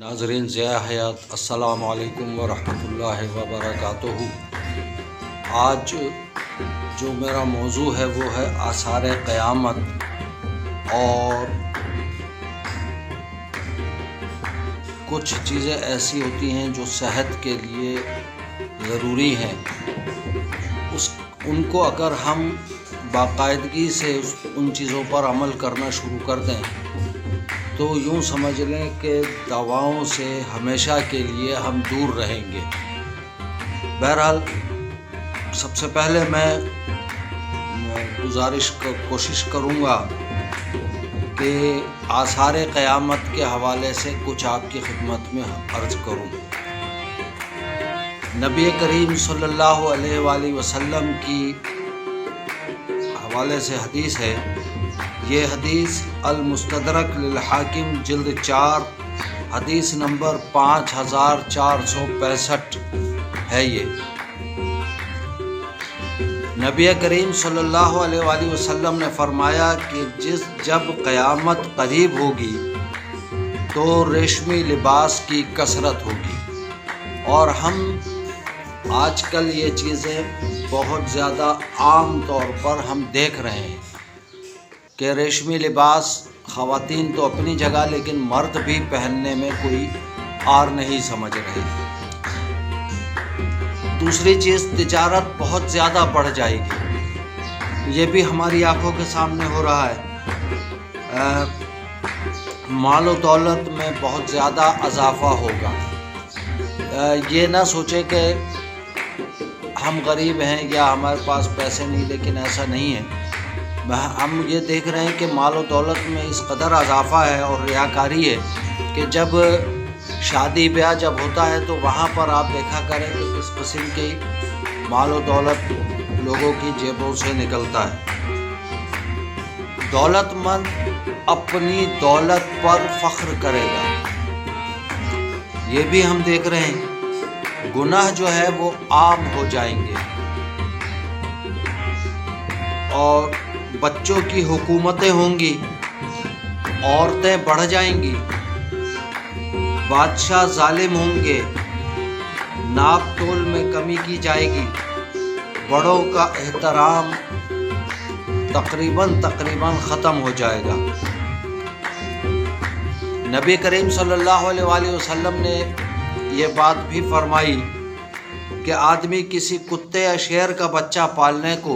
ناظرین ضیاء حیات، السلام علیکم ورحمۃ اللہ وبرکاتہ۔ آج جو میرا موضوع ہے وہ ہے آثار قیامت، اور کچھ چیزیں ایسی ہوتی ہیں جو صحت کے لیے ضروری ہیں، ان کو اگر ہم باقاعدگی سے ان چیزوں پر عمل کرنا شروع کر دیں تو یوں سمجھ لیں کہ دواؤں سے ہمیشہ کے لیے ہم دور رہیں گے۔ بہرحال سب سے پہلے میں کوشش کروں گا کہ آثار قیامت کے حوالے سے کچھ آپ کی خدمت میں عرض کروں۔ نبی کریم صلی اللہ علیہ وآلہ وسلم کی حوالے سے حدیث ہے، یہ حدیث المستدرک للحاکم جلد 4 حدیث نمبر 5465 ہے۔ یہ نبی کریم صلی اللہ علیہ وآلہ وسلم نے فرمایا کہ جب قیامت قریب ہوگی تو ریشمی لباس کی کثرت ہوگی، اور ہم آج کل یہ چیزیں بہت زیادہ عام طور پر ہم دیکھ رہے ہیں کہ ریشمی لباس خواتین تو اپنی جگہ لیکن مرد بھی پہننے میں کوئی عار نہیں سمجھ رہے۔ دوسری چیز، تجارت بہت زیادہ بڑھ جائے گی، یہ بھی ہماری آنکھوں کے سامنے ہو رہا ہے۔ مال و دولت میں بہت زیادہ اضافہ ہوگا۔ یہ نہ سوچے کہ ہم غریب ہیں یا ہمارے پاس پیسے نہیں، لیکن ایسا نہیں ہے۔ ہم یہ دیکھ رہے ہیں کہ مال و دولت میں اس قدر اضافہ ہے اور ریاکاری ہے کہ جب شادی بیاہ جب ہوتا ہے تو وہاں پر آپ دیکھا کریں کہ کس قسم کی مال و دولت لوگوں کی جیبوں سے نکلتا ہے۔ دولت مند اپنی دولت پر فخر کرے گا، یہ بھی ہم دیکھ رہے ہیں۔ گناہ جو ہے وہ عام ہو جائیں گے، اور بچوں کی حکومتیں ہوں گی، عورتیں بڑھ جائیں گی، بادشاہ ظالم ہوں گے، ناپ تول میں کمی کی جائے گی، بڑوں کا احترام تقریباً ختم ہو جائے گا۔ نبی کریم صلی اللہ علیہ وآلہ وسلم نے یہ بات بھی فرمائی کہ آدمی کسی کتے یا شیر کا بچہ پالنے کو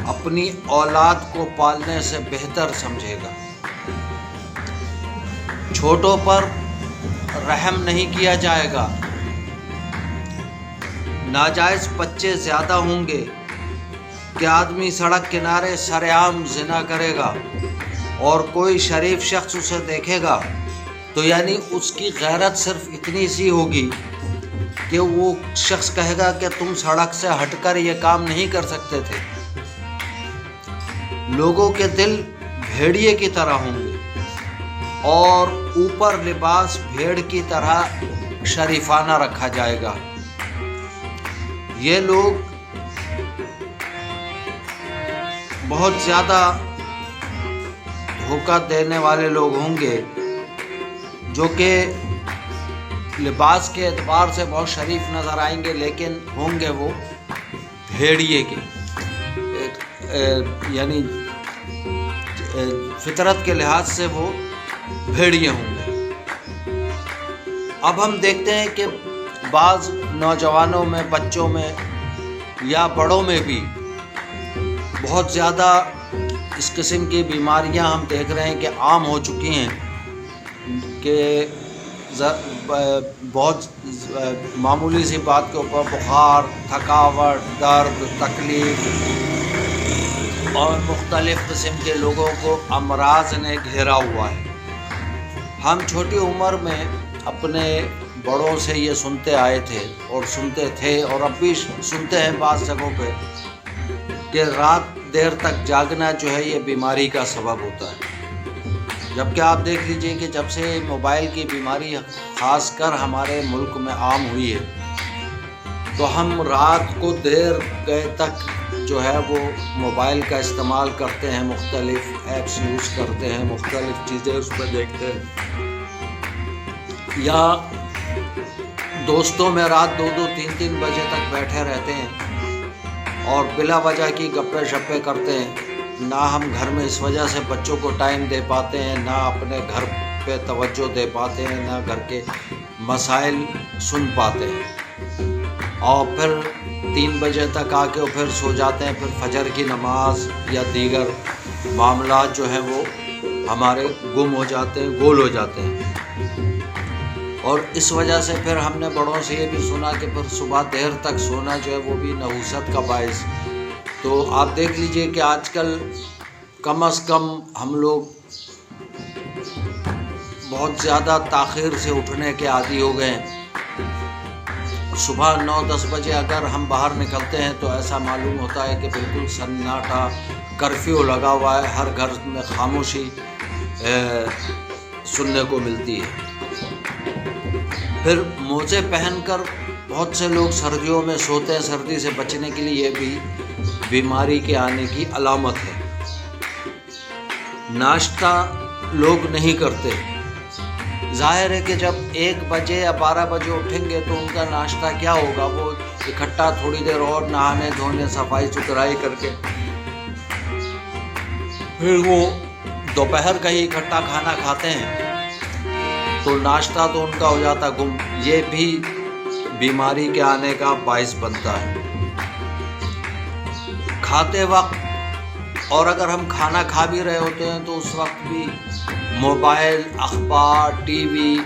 اپنی اولاد کو پالنے سے بہتر سمجھے گا۔ چھوٹوں پر رحم نہیں کیا جائے گا، ناجائز بچے زیادہ ہوں گے کہ آدمی سڑک کنارے سرعام زنا کرے گا، اور کوئی شریف شخص اسے دیکھے گا تو یعنی اس کی غیرت صرف اتنی سی ہوگی کہ وہ شخص کہے گا کہ تم سڑک سے ہٹ کر یہ کام نہیں کر سکتے تھے۔ لوگوں کے دل بھیڑیے کی طرح ہوں گے، اور اوپر لباس بھیڑ کی طرح شریفانہ رکھا جائے گا۔ یہ لوگ بہت زیادہ دھوکہ دینے والے لوگ ہوں گے، جو کہ لباس کے اعتبار سے بہت شریف نظر آئیں گے، لیکن ہوں گے وہ بھیڑیے کے، یعنی فطرت کے لحاظ سے وہ بھیڑیے ہوں گے۔ اب ہم دیکھتے ہیں کہ بعض نوجوانوں میں، بچوں میں یا بڑوں میں بھی بہت زیادہ اس قسم کی بیماریاں ہم دیکھ رہے ہیں کہ عام ہو چکی ہیں، کہ بہت معمولی سی بات کے اوپر بخار، تھکاوٹ، درد، تکلیف اور مختلف قسم کے لوگوں کو امراض نے گھیرا ہوا ہے۔ ہم چھوٹی عمر میں اپنے بڑوں سے یہ سنتے آئے تھے اور سنتے تھے، اور اب بھی سنتے ہیں بعض جگہوں پہ، کہ رات دیر تک جاگنا جو ہے یہ بیماری کا سبب ہوتا ہے۔ جبکہ آپ دیکھ لیجئے کہ جب سے موبائل کی بیماری خاص کر ہمارے ملک میں عام ہوئی ہے، تو ہم رات کو دیر گئے تک جو ہے وہ موبائل کا استعمال کرتے ہیں، مختلف ایپس یوز کرتے ہیں، مختلف چیزیں اس پہ دیکھتے ہیں۔ یا دوستوں میں رات 2-3 بجے تک بیٹھے رہتے ہیں اور بلا وجہ کی گپے شپے کرتے ہیں. نہ ہم گھر میں اس وجہ سے بچوں کو ٹائم دے پاتے ہیں، نہ اپنے گھر پہ توجہ دے پاتے ہیں، نہ گھر کے مسائل سن پاتے ہیں، اور پھر 3 بجے تک آ کے پھر سو جاتے ہیں. پھر فجر کی نماز یا دیگر معاملات جو ہیں وہ ہمارے گم ہو جاتے ہیں، گول ہو جاتے ہیں. اور اس وجہ سے پھر ہم نے بڑوں سے یہ بھی سنا کہ پھر صبح دیر تک سونا جو ہے وہ بھی نحوست کا باعث. تو آپ دیکھ لیجئے کہ آج کل کم از کم ہم لوگ بہت زیادہ تاخیر سے اٹھنے کے عادی ہو گئے ہیں. صبح 9-10 بجے اگر ہم باہر نکلتے ہیں تو ایسا معلوم ہوتا ہے کہ بالکل سناٹا، کرفیو لگا ہوا ہے، ہر گھر میں خاموشی سننے کو ملتی ہے. پھر موزے پہن کر بہت سے لوگ سردیوں میں سوتے ہیں. سردی سے بچنے کے لیے یہ بھی بیماری کے آنے کی علامت ہے. ناشتہ لوگ نہیں کرتے. ظاہر ہے کہ جب 1 بجے یا 12 بجے اٹھیں گے تو ان کا ناشتہ کیا ہوگا؟ وہ اکٹھا تھوڑی دیر اور نہانے دھونے صفائی ستھرائی کر کے پھر وہ دوپہر کا ہی اکٹھا کھانا کھاتے ہیں، تو ناشتہ تو ان کا ہو جاتا گم. یہ بھی بیماری کے آنے کا باعث بنتا ہے. کھاتے وقت اور اگر ہم کھانا کھا بھی رہے ہوتے ہیں تو اس وقت بھی موبائل، اخبار، ٹی وی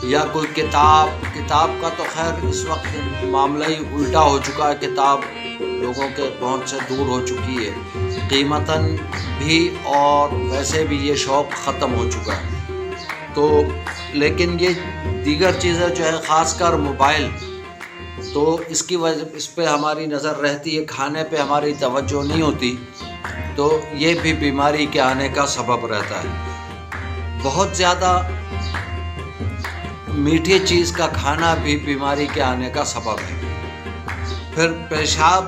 یا کوئی کتاب کا تو خیر اس وقت معاملہ ہی الٹا ہو چکا ہے. کتاب لوگوں کے پہنچ سے دور ہو چکی ہے قیمتاً بھی، اور ویسے بھی یہ شوق ختم ہو چکا ہے. تو لیکن یہ دیگر چیزیں جو ہے خاص کر موبائل، تو اس کی وجہ اس پہ ہماری نظر رہتی ہے، کھانے پہ ہماری توجہ نہیں ہوتی، تو یہ بھی بیماری کے آنے کا سبب رہتا ہے. بہت زیادہ میٹھی چیز کا کھانا بھی بیماری کے آنے کا سبب ہے. پھر پیشاب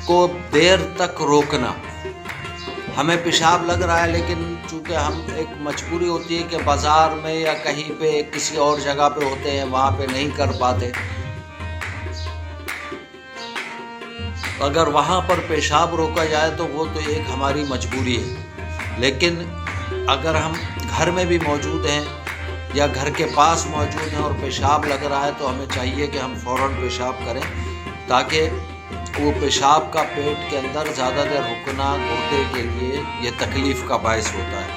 کو دیر تک روکنا. ہمیں پیشاب لگ رہا ہے لیکن چونکہ ہم ایک مجبوری ہوتی ہے کہ بازار میں یا کہیں پہ کسی اور جگہ پہ ہوتے ہیں، وہاں پہ نہیں کر پاتے. اگر وہاں پر پیشاب روکا جائے تو وہ تو ایک ہماری مجبوری ہے. لیکن اگر ہم گھر میں بھی موجود ہیں یا گھر کے پاس موجود ہیں اور پیشاب لگ رہا ہے تو ہمیں چاہیے کہ ہم فوراً پیشاب کریں، تاکہ وہ پیشاب کا پیٹ کے اندر زیادہ دیر رکنا گردے کے لیے یہ تکلیف کا باعث ہوتا ہے.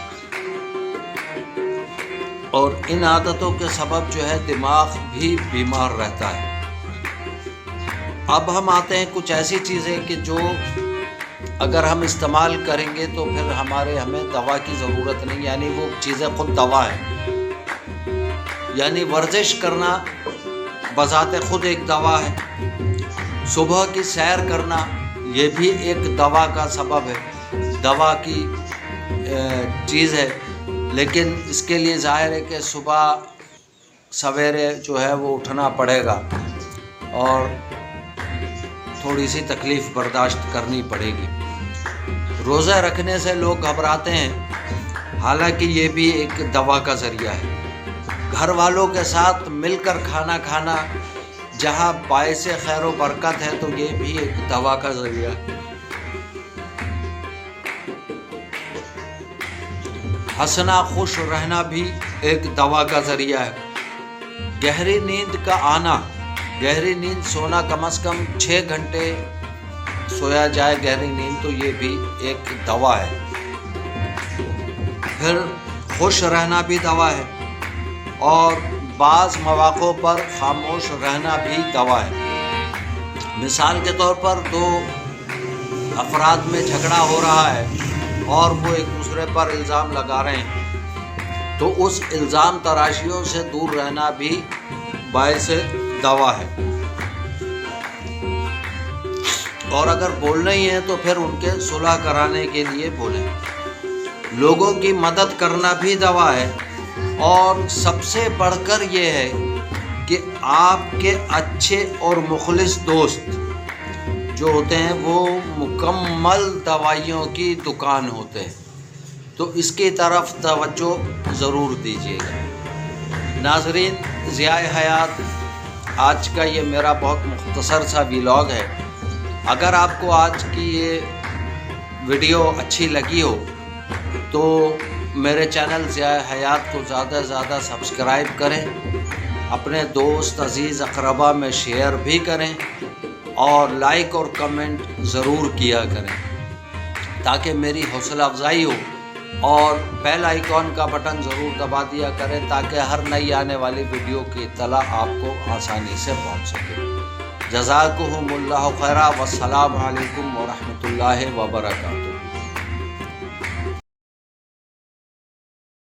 اور ان عادتوں کے سبب جو ہے دماغ بھی بیمار رہتا ہے. اب ہم آتے ہیں کچھ ایسی چیزیں کہ جو اگر ہم استعمال کریں گے تو پھر ہمیں دوا کی ضرورت نہیں، یعنی وہ چیزیں خود دوا ہیں. یعنی ورزش کرنا بذات خود ایک دوا ہے. صبح کی سیر کرنا یہ بھی ایک دوا کا سبب ہے، دوا کی چیز ہے. لیکن اس کے لیے ظاہر ہے کہ صبح سویرے جو ہے وہ اٹھنا پڑے گا اور تھوڑی سی تکلیف برداشت کرنی پڑے گی. روزہ رکھنے سے لوگ گھبراتے ہیں، حالانکہ یہ بھی ایک دوا کا ذریعہ ہے. گھر والوں کے ساتھ مل کر کھانا کھانا جہاں باعث خیر و برکت ہے تو یہ بھی ایک دوا کا ذریعہ ہے. ہنسنا، خوش رہنا بھی ایک دوا کا ذریعہ ہے. گہری نیند کا آنا، گہری نیند سونا، کم از کم 6 گھنٹے سویا جائے گہری نیند، تو یہ بھی ایک دوا ہے. پھر خوش رہنا بھی دوا ہے، اور بعض مواقع پر خاموش رہنا بھی دوا ہے. مثال کے طور پر 2 افراد میں جھگڑا ہو رہا ہے اور وہ ایک دوسرے پر الزام لگا رہے ہیں، تو اس الزام تراشیوں سے دور رہنا بھی باعث دوا ہے. اور اگر بولنا ہی ہے تو پھر ان کے صلح کرانے کے لیے بولیں. لوگوں کی مدد کرنا بھی دوا ہے. اور سب سے بڑھ کر یہ ہے کہ آپ کے اچھے اور مخلص دوست جو ہوتے ہیں وہ مکمل دوائیوں کی دکان ہوتے ہیں، تو اس کی طرف توجہ ضرور دیجیے گا. ناظرین، ضیاء حیات آج کا یہ میرا بہت مختصر سا ویلاگ ہے۔ اگر آپ کو آج کی یہ ویڈیو اچھی لگی ہو تو میرے چینل ضیاء حیات کو زیادہ سے زیادہ سبسکرائب کریں، اپنے دوست عزیز اقربا میں شیئر بھی کریں اور لائک اور کمنٹ ضرور کیا کریں تاکہ میری حوصلہ افزائی ہو، اور بیل آئیکن کا بٹن ضرور دبا دیا کریں تاکہ ہر نئی آنے والی ویڈیو کی اطلاع آپ کو آسانی سے پہنچ سکے۔ جزاکم اللہ خیرا، والسلام علیکم ورحمۃ اللہ وبرکاتہ۔